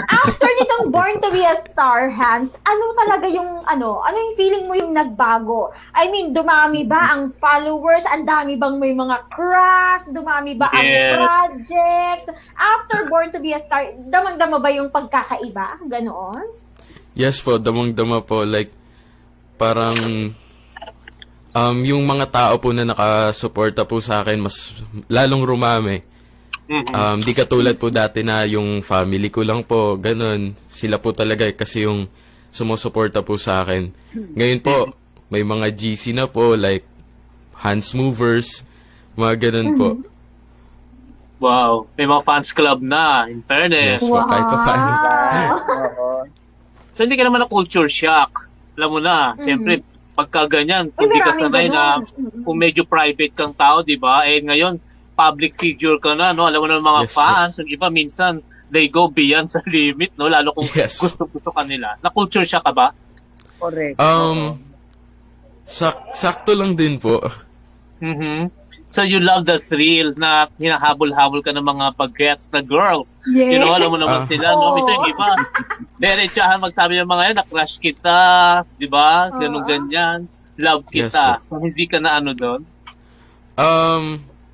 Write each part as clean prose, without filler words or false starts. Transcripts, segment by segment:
After nitong Born to be a Star, Hans, ano talaga yung, ano yung feeling mo yung nagbago? I mean, dumami ba ang followers? Ang dami bang may mga crush? Dumami ba ang projects? After Born to be a Star, damang-dama ba yung pagkakaiba? Ganoon? Yes po, damang-dama po. Like, parang, yung mga tao po na nakasuporta po sa akin, mas lalong rumami. Di katulad po dati na yung family ko lang po, ganun. Sila po talaga kasi yung sumusuporta po sa akin. Ngayon po, may mga GC na po, like Hans Movers, mga ganun po. Wow, may mga fans club na, in fairness. Yes po, kahit pa paano. So hindi ka naman na culture shock. Alam mo na, siyempre, pagka ganyan, kung di ka sanay na kung medyo private kang tao, di ba? Eh ngayon, public figure ka na, no? Alam mo na mga fans, yung iba minsan, they go beyond sa limit, no? Lalo kung gusto kanila. Na-culture siya ka ba? Correct. Sakto lang din po. So you love the thrill na hinahabol-habol ka ng mga pag-gets na girls. Yes. You know, alam mo naman sila, no? Minsan yung iba, diretsahan magsabi ng mga yan, na-crush kita, di ba? Ganun ganyan. Love kita. So hindi ka na ano doon?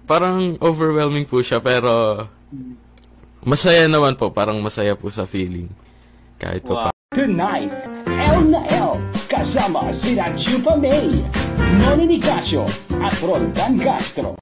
Parang overwhelming po siya, pero masaya naman po. Parang masaya po sa feeling. Kahit pa. Tonight, L na L, kasama sina Chupa May, Noni Nicasio at Roldan Castro.